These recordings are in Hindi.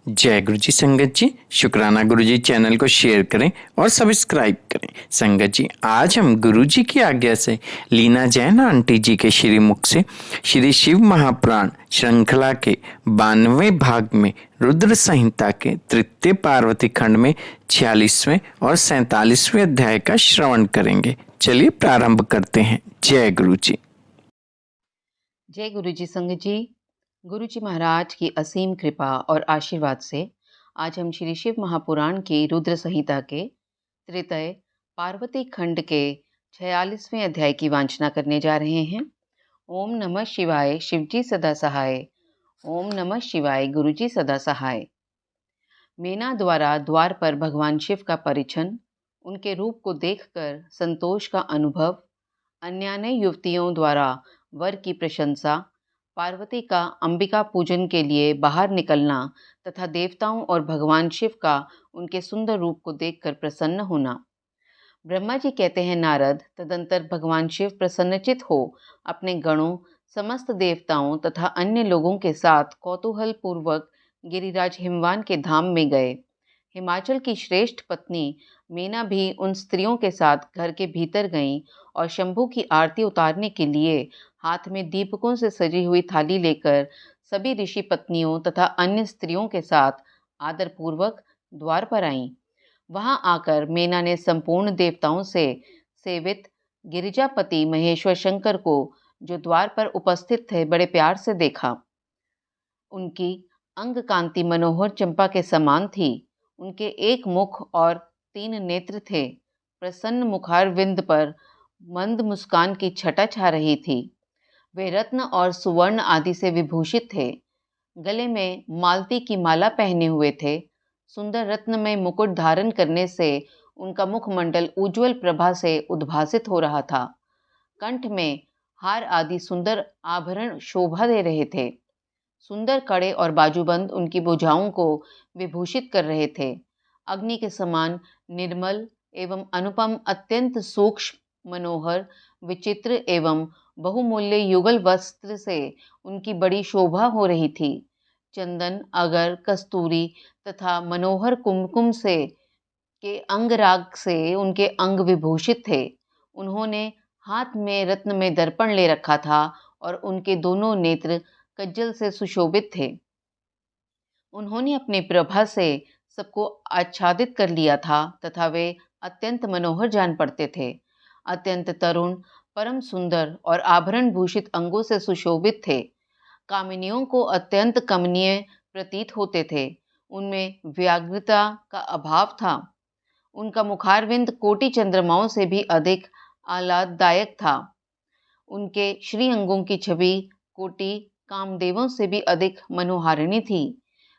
जय गुरु जी। संगत जी, शुक्राना गुरु जी चैनल को शेयर करें और सब्सक्राइब करें। संगत जी, आज हम गुरु जी की आज्ञा से लीना जैन आंटी जी के श्री मुख से श्री शिव महापुराण श्रृंखला के 92वें भाग में रुद्र संहिता के तृतीय पार्वती खंड में 46वें और 47वें अध्याय का श्रवण करेंगे। चलिए प्रारंभ करते हैं। जय गुरु जी। जय गुरु जी। संगत जी, गुरु जी महाराज की असीम कृपा और आशीर्वाद से आज हम श्री शिव महापुराण की रुद्र संहिता के तृतीय पार्वती खंड के 46वें अध्याय की वांछना करने जा रहे हैं। ओम नमः शिवाय, शिवजी सदा सहाय। ओम नमः शिवाय, गुरु जी सदा सहाय। मेना द्वारा द्वार पर भगवान शिव का परिछन, उनके रूप को देखकर संतोष का अनुभव, अन्यान्य युवतियों द्वारा वर की प्रशंसा, पार्वती का अंबिका पूजन के लिए बाहर निकलना तथा देवताओं और भगवान शिव का उनके सुंदर रूप को देखकर प्रसन्न होना। ब्रह्मा जी कहते हैं, नारद, तदंतर भगवान शिव प्रसन्नचित हो अपने गणों, समस्त देवताओं तथा अन्य लोगों के साथ कौतूहल पूर्वक गिरिराज हिमवान के धाम में गए। हिमाचल की श्रेष्ठ पत्नी मेना भी उन स्त्रियों के साथ घर के भीतर गईं और शंभू की आरती उतारने के लिए हाथ में दीपकों से सजी हुई थाली लेकर सभी ऋषि पत्नियों तथा अन्य स्त्रियों के साथ आदरपूर्वक द्वार पर आईं। वहां आकर मेना ने संपूर्ण देवताओं से सेवित गिरिजापति महेश्वर शंकर को, जो द्वार पर उपस्थित थे, बड़े प्यार से देखा। उनकी अंग कांति मनोहर चंपा के समान थी। उनके एक मुख और 3 नेत्र थे। प्रसन्न मुखारविंद पर मंद मुस्कान की छटा छा रही थी। वे रत्न और सुवर्ण आदि से विभूषित थे। गले में मालती की माला पहने हुए थे। सुंदर रत्नमय मुकुट धारण करने से उनका मुखमंडल उज्जवल प्रभा से उद्भासित हो रहा था। कंठ में हार आदि सुंदर आभरण शोभा दे रहे थे। सुंदर कड़े और बाजूबंद उनकी भुजाओं को विभूषित कर रहे थे। अग्नि के समान निर्मल एवं अनुपम, अत्यंत सूक्ष्म, मनोहर, विचित्र एवं बहुमूल्य युगल वस्त्र से उनकी बड़ी शोभा हो रही थी। चंदन, अगर, कस्तूरी तथा मनोहर कुमकुम से के अंगराग से उनके अंग विभूषित थे। उन्होंने हाथ में रत्न में दर्पण ले रखा था और उनके दोनों नेत्र कज्जल से सुशोभित थे। उन्होंने अपनी प्रभा से सबको आच्छादित कर लिया था तथा वे अत्यंत मनोहर जान पड़ते थे। अत्यंत तरुण, परम सुंदर और आभरण भूषित अंगों से सुशोभित थे। कामिनियों को अत्यंत कमनीय प्रतीत होते थे। उनमें व्याग्रता का अभाव था। उनका मुखारविंद कोटि चंद्रमाओं से भी अधिक आह्लाददायक था। उनके श्री अंगों की छवि कोटि कामदेवों से भी अधिक मनोहारिणी थी।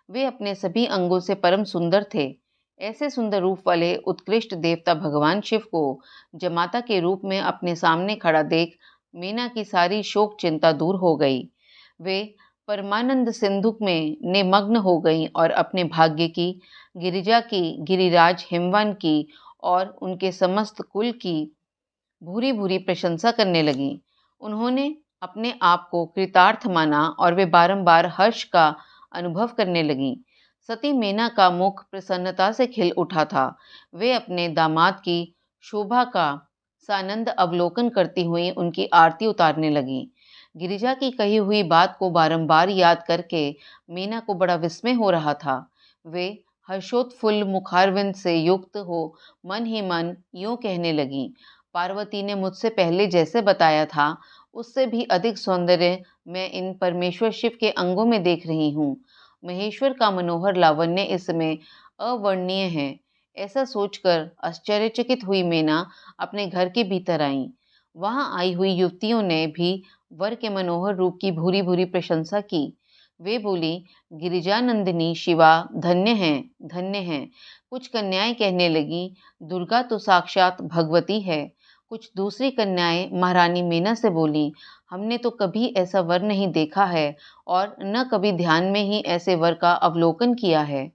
वे अपने सभी अंगों से परम सुंदर थे। ऐसे सुंदर रूप वाले उत्कृष्ट देवता भगवान शिव को जमाता के रूप में अपने सामने खड़ा देख मीना की सारी शोक चिंता दूर हो गई। वे परमानंद सिंधु में निमग्न हो गईं और अपने भाग्य की, गिरिजा की, गिरिराज हिमवान की और उनके समस्त कुल की भूरी भूरी प्रशंसा करने लगीं। उन्होंने अपने आप को कृतार्थ माना और वे बारंबार हर्ष का अनुभव करने लगीं। सती मेना का मुख प्रसन्नता से खिल उठा था। वे अपने दामाद की शोभा का सानंद अवलोकन करती हुई उनकी आरती उतारने लगीं। गिरिजा की कही हुई बात को बारंबार याद करके मीना को बड़ा विस्मय हो रहा था। वे हर्षोत्फुल्ल मुखारविंद से युक्त हो मन ही मन यूं कहने लगीं, पार्वती ने मुझसे पहले जैसे बताया था, उससे भी अधिक सौंदर्य मैं इन परमेश्वर शिव के अंगों में देख रही हूँ। महेश्वर का मनोहर लावण्य इसमें अवर्णनीय है। ऐसा सोचकर आश्चर्यचकित हुई मेना अपने घर के भीतर आई। वहां आई हुई युवतियों ने भी वर के मनोहर रूप की भूरी भूरी प्रशंसा की। वे बोली, गिरिजानंदिनी शिवा धन्य हैं, धन्य हैं। कुछ कन्याएं कहने लगी, दुर्गा तो साक्षात भगवती है। कुछ दूसरी कन्याएं महारानी मेना से बोली, हमने तो कभी ऐसा वर नहीं देखा है और न कभी ध्यान में ही ऐसे वर का अवलोकन किया है।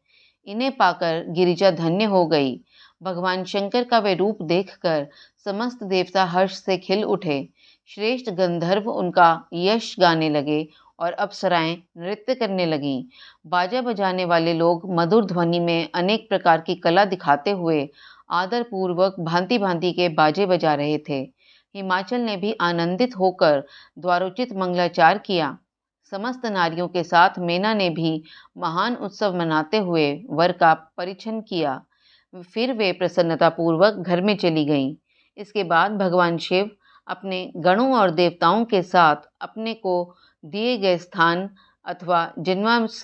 इन्हें पाकर गिरिजा धन्य हो गई। भगवान शंकर का वे रूप देखकर समस्त देवता हर्ष से खिल उठे। श्रेष्ठ गंधर्व उनका यश गाने लगे और अप्सराएं नृत्य करने लगीं। बाजा बजाने वाले लोग मधुर ध्वनि में अनेक प्रकार की कला दिखाते हुए आदरपूर्वक भांति-भांति के बाजे बजा रहे थे। हिमाचल ने भी आनंदित होकर द्वारोचित मंगलाचार किया। समस्त नारियों के साथ मेना ने भी महान उत्सव मनाते हुए वर का परिछन किया। फिर वे प्रसन्नतापूर्वक घर में चली गईं। इसके बाद भगवान शिव अपने गणों और देवताओं के साथ अपने को दिए गए स्थान अथवा जन्मांश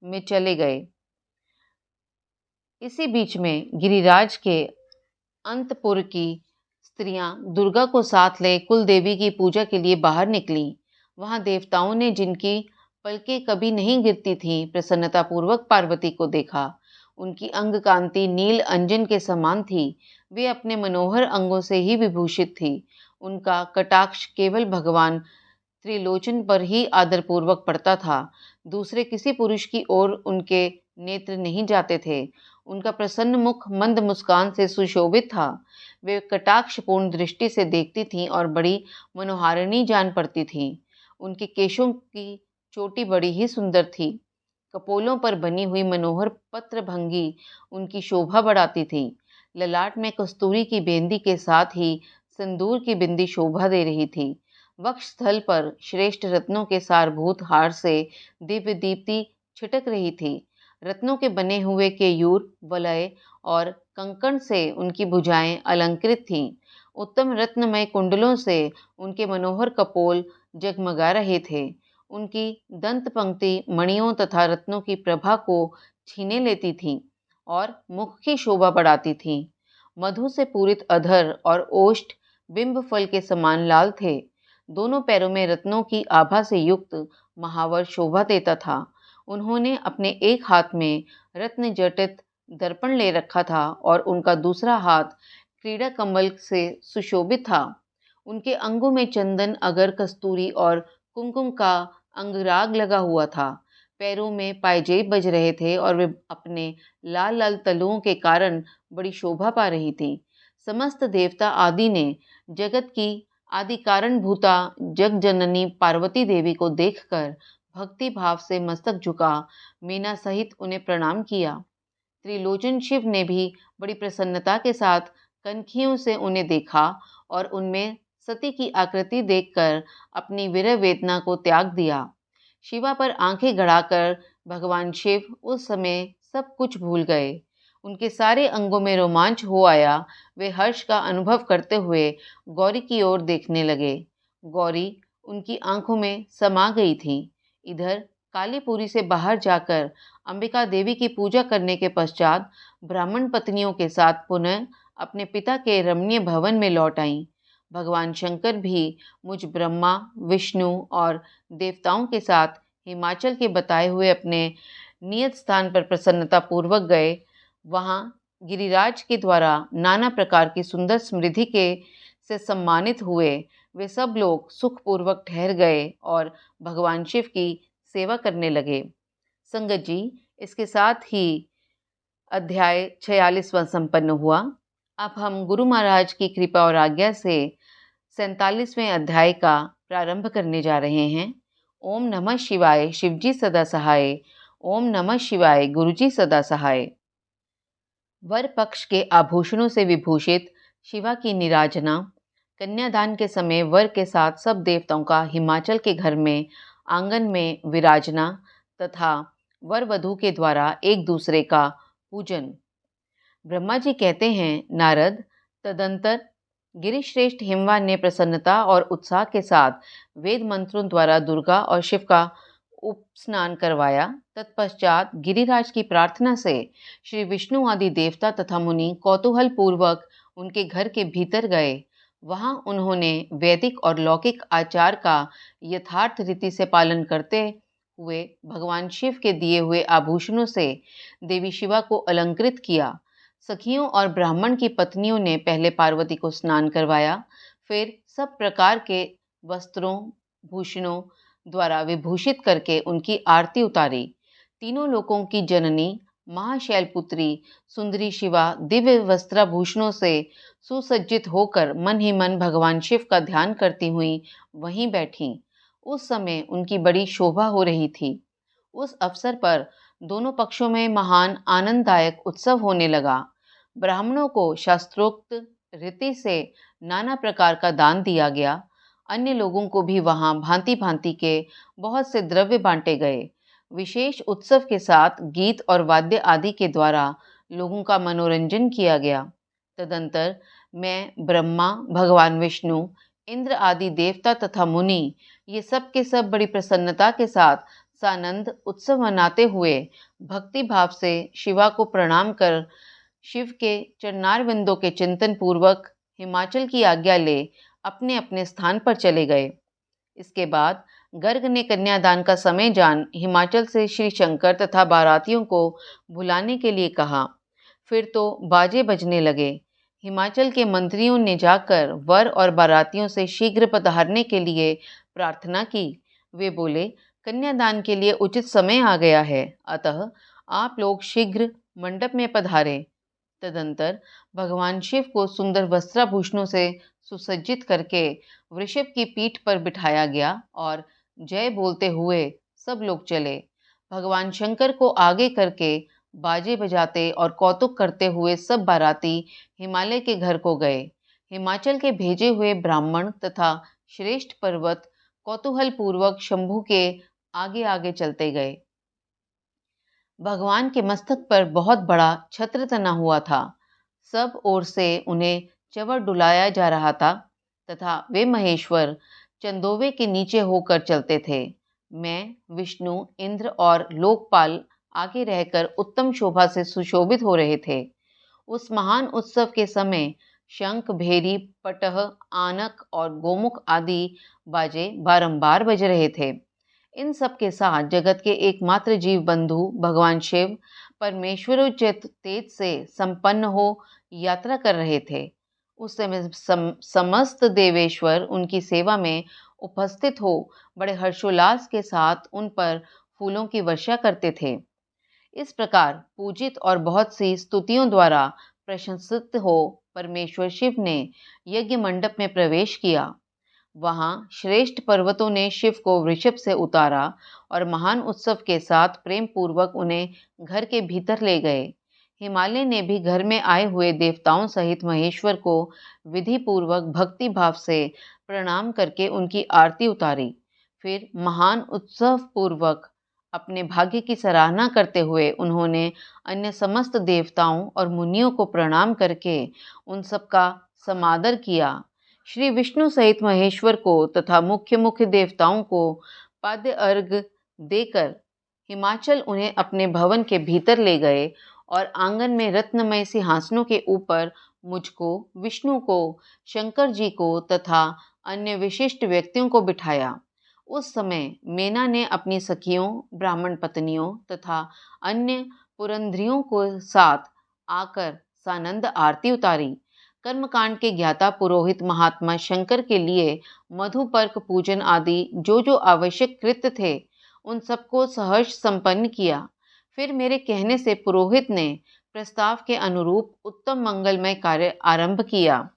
में चले गए। इसी बीच में गिरिराज के अंतपुर की स्त्रियां दुर्गा को साथ ले कुल देवी की पूजा के लिए बाहर निकलीं। वहां देवताओं ने, जिनकी पलकें कभी नहीं गिरती थीं, प्रसन्नतापूर्वक पार्वती को देखा। उनकी अंग कांति नील अंजन के समान थी। वे अपने मनोहर अंगों से ही विभूषित थी। उनका कटाक्ष केवल भगवान त्रिलोचन पर ही आदरपूर्वक पड़ता था। दूसरे किसी पुरुष की ओर उनके नेत्र नहीं जाते थे। उनका प्रसन्न मुख मंद मुस्कान से सुशोभित था। वे कटाक्षपूर्ण दृष्टि से देखती थीं और बड़ी मनोहारिणी जान पड़ती थीं। उनके केशों की चोटी बड़ी ही सुंदर थी। कपोलों पर बनी हुई मनोहर पत्रभंगी उनकी शोभा बढ़ाती थी। ललाट में कस्तूरी की बेंदी के साथ ही सिंदूर की बिंदी शोभा दे रही थी। वक्ष स्थल पर श्रेष्ठ रत्नों के सारभूत हार से दिव्य दीप्ति छिटक रही थी। रत्नों के बने हुए केयूर, वलय और कंकण से उनकी भुजाएं अलंकृत थीं। उत्तम रत्नमय कुंडलों से उनके मनोहर कपोल जगमगा रहे थे। उनकी दंत पंक्ति मणियों तथा रत्नों की प्रभा को छीने लेती थी और मुख की शोभा बढ़ाती थी। मधु से पूरित अधर और ओष्ठ बिंब फल के समान लाल थे। दोनों पैरों में रत्नों की आभा से युक्त महावर शोभा देता था। उन्होंने अपने एक हाथ में रत्न जटित दर्पण ले रखा था और उनका दूसरा हाथ क्रीड़ा कमल से सुशोभित था। उनके अंगों में चंदन, अगर, कस्तूरी और कुमकुम का अंगराग लगा हुआ था। पैरों में पायजेब बज रहे थे और वे अपने लाल लाल तलुओं के कारण बड़ी शोभा पा रही थी। समस्त देवता आदि ने जगत की आदि कारण भूता जग जननी पार्वती देवी को देखकर भक्ति भाव से मस्तक झुका मीना सहित उन्हें प्रणाम किया। त्रिलोचन शिव ने भी बड़ी प्रसन्नता के साथ कनखियों से उन्हें देखा और उनमें सती की आकृति देखकर अपनी विरह वेदना को त्याग दिया। शिवा पर आंखें गड़ाकर भगवान शिव उस समय सब कुछ भूल गए। उनके सारे अंगों में रोमांच हो आया। वे हर्ष का अनुभव करते हुए गौरी की ओर देखने लगे। गौरी उनकी आंखों में समा गई थी। इधर कालीपुरी से बाहर जाकर अंबिका देवी की पूजा करने के पश्चात ब्राह्मण पत्नियों के साथ पुनः अपने पिता के रमणीय भवन में लौट आईं। भगवान शंकर भी मुझ ब्रह्मा, विष्णु और देवताओं के साथ हिमाचल के बताए हुए अपने नियत स्थान पर प्रसन्नता पूर्वक गए। वहां गिरिराज के द्वारा नाना प्रकार की सुंदर समृद्धि के से सम्मानित हुए। वे सब लोग सुखपूर्वक ठहर गए और भगवान शिव की सेवा करने लगे। संगत जी, इसके साथ ही अध्याय 46वां संपन्न हुआ। अब हम गुरु महाराज की कृपा और आज्ञा से 47वें अध्याय का प्रारंभ करने जा रहे हैं। ओम नमः शिवाय, शिवजी सदा सहाय। ओम नमः शिवाय, गुरुजी सदा सहाय। वर पक्ष के आभूषणों से विभूषित शिवा की निराजना। कन्यादान के समय वर के साथ सब देवताओं का हिमाचल के घर में आंगन में विराजना तथा वर वधू के द्वारा एक दूसरे का पूजन। ब्रह्मा जी कहते हैं, नारद, तदंतर गिरिश्रेष्ठ हिमवान ने प्रसन्नता और उत्साह के साथ वेद मंत्रों द्वारा दुर्गा और शिव का उपस्नान करवाया। तत्पश्चात गिरिराज की प्रार्थना से श्री विष्णु आदि देवता तथा मुनि कौतूहल पूर्वक उनके घर के भीतर गए। वहां उन्होंने वैदिक और लौकिक आचार का यथार्थ रीति से पालन करते हुए भगवान शिव के दिए हुए आभूषणों से देवी शिवा को अलंकृत किया। सखियों और ब्राह्मण की पत्नियों ने पहले पार्वती को स्नान करवाया, फिर सब प्रकार के वस्त्रों भूषणों द्वारा विभूषित करके उनकी आरती उतारी। तीनों लोकों की जननी महाशैलपुत्री सुंदरी शिवा दिव्य वस्त्राभूषणों से सुसज्जित होकर मन ही मन भगवान शिव का ध्यान करती हुई वहीं बैठी। उस समय उनकी बड़ी शोभा हो रही थी। उस अवसर पर दोनों पक्षों में महान आनंददायक उत्सव होने लगा। ब्राह्मणों को शास्त्रोक्त रीति से नाना प्रकार का दान दिया गया। अन्य लोगों को भी वहां भांति-भांति के बहुत से द्रव्य बांटे गए। विशेष उत्सव के साथ गीत और वाद्य आदि के द्वारा लोगों का मनोरंजन किया गया। तदंतर मैं ब्रह्मा, भगवान विष्णु, इंद्र आदि देवता तथा मुनि ये सब के सब बड़ी प्रसन्नता के साथ सानंद उत्सव मनाते हुए भक्ति भाव से शिवा को प्रणाम कर शिव के चरणारविंदों के चिंतन पूर्वक हिमाचल की आज्ञा ले अपने अपने स्थान पर चले गए। इसके बाद गर्ग ने कन्यादान का समय जान हिमाचल से श्री शंकर तथा बारातियों को बुलाने के लिए कहा। फिर तो बाजे बजने लगे। हिमाचल के मंत्रियों ने जाकर वर और बारातियों से शीघ्र पधारने के लिए प्रार्थना की। वे बोले, कन्यादान के लिए उचित समय आ गया है, अतः आप लोग शीघ्र मंडप में पधारें। तदंतर भगवान शिव को सुंदर वस्त्राभूषणों से सुसज्जित करके वृषभ की पीठ पर बिठाया गया और जय बोलते हुए सब लोग चले। भगवान शंकर को आगे करके बाजे बजाते और कौतुक करते हुए सब बाराती हिमालय के घर को गए। हिमाचल के भेजे हुए ब्राह्मण तथा श्रेष्ठ पर्वत कौतूहल पूर्वक शंभू के आगे आगे चलते गए। भगवान के मस्तक पर बहुत बड़ा छत्र तना हुआ था। सब ओर से उन्हें चवर डुलाया जा रहा था तथा वे महेश्वर चंदोवे के नीचे होकर चलते थे। मैं, विष्णु, इंद्र और लोकपाल आगे रहकर उत्तम शोभा से सुशोभित हो रहे थे। उस महान उत्सव के समय शंख, भेरी, पटह, आनक और गोमुख आदि बाजे बारंबार बज रहे थे। इन सब के साथ जगत के एकमात्र जीव बंधु भगवान शिव परमेश्वरोचित तेज से संपन्न हो यात्रा कर रहे थे। उस समय समस्त देवेश्वर उनकी सेवा में उपस्थित हो बड़े हर्षोल्लास के साथ उन पर फूलों की वर्षा करते थे। इस प्रकार पूजित और बहुत सी स्तुतियों द्वारा प्रशंसित हो परमेश्वर शिव ने यज्ञ मंडप में प्रवेश किया। वहां श्रेष्ठ पर्वतों ने शिव को वृषभ से उतारा और महान उत्सव के साथ प्रेम पूर्वक उन्हें घर के भीतर ले गए। हिमालय ने भी घर में आए हुए देवताओं सहित महेश्वर को विधि पूर्वक भक्ति भाव से प्रणाम करके उनकी आरती उतारी। फिर महान उत्सव पूर्वक अपने भाग्य की सराहना करते हुए उन्होंने अन्य समस्त देवताओं और मुनियों को प्रणाम करके उन सबका समादर किया। श्री विष्णु सहित महेश्वर को तथा मुख्य मुख्य देवताओं को पाद्य अर्घ देकर हिमाचल उन्हें अपने भवन के भीतर ले गए और आंगन में रत्नमय सिंहासनों के ऊपर मुझको, विष्णु को, शंकर जी को तथा अन्य विशिष्ट व्यक्तियों को बिठाया। उस समय मेना ने अपनी सखियों, ब्राह्मण पत्नियों तथा अन्य पुरंध्रियों को साथ आकर सानंद आरती उतारी। कर्मकांड के ज्ञाता पुरोहित महात्मा शंकर के लिए मधुपर्क पूजन आदि जो जो आवश्यक कृत्य थे उन सबको सहर्ष संपन्न किया। फिर मेरे कहने से पुरोहित ने प्रस्ताव के अनुरूप उत्तम मंगलमय कार्य आरंभ किया।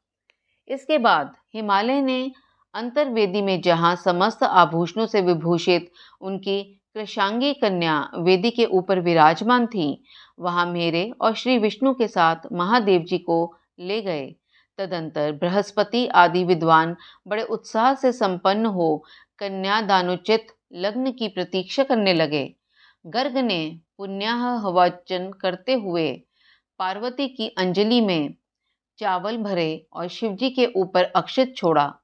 इसके बाद हिमालय ने अंतर्वेदी में जहां समस्त आभूषणों से विभूषित उनकी कृशांगी कन्या वेदी के ऊपर विराजमान थी, वहां मेरे और श्री विष्णु के साथ महादेव जी को ले गए। तदंतर बृहस्पति आदि विद्वान बड़े उत्साह से संपन्न हो कन्यादानोचित लग्न की प्रतीक्षा करने लगे। गर्ग ने पुण्याह हवाचन करते हुए पार्वती की अंजलि में चावल भरे और शिवजी के ऊपर अक्षत छोड़ा।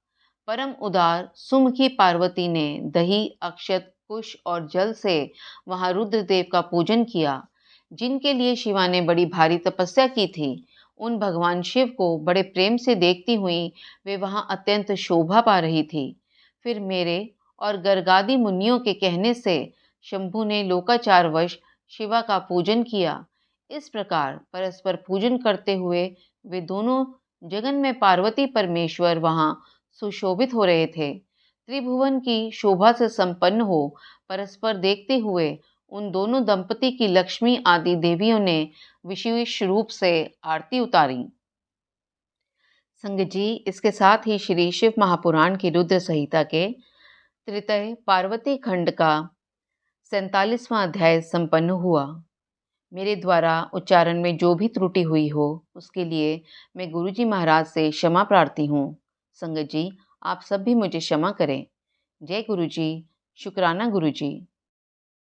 परम उदार सुमुखी पार्वती ने दही, अक्षत, कुश और जल से वहां रुद्रदेव का पूजन किया। जिनके लिए शिवा ने बड़ी भारी तपस्या की थी, उन भगवान शिव को बड़े प्रेम से देखती हुई वे वहां अत्यंत शोभा पा रही थी। फिर मेरे और गर्गादि मुनियों के कहने से शंभु ने लोकाचारवश शिवा का पूजन किया। इस प्रकार परस्पर पूजन करते हुए वे दोनों जगन में पार्वती परमेश्वर वहां सुशोभित हो रहे थे। त्रिभुवन की शोभा से संपन्न हो परस्पर देखते हुए उन दोनों दंपति की लक्ष्मी आदि देवियों ने विशेष रूप से आरती उतारी। संग जी, इसके साथ ही श्री शिव महापुराण की रुद्र संहिता के त्रितय पार्वती खंड का 47वां अध्याय संपन्न हुआ। मेरे द्वारा उच्चारण में जो भी त्रुटि हुई हो उसके लिए मैं गुरुजी महाराज से क्षमा प्रार्थी हूँ। संगत जी, आप सब भी मुझे क्षमा करें। जय गुरुजी, शुक्राना गुरुजी।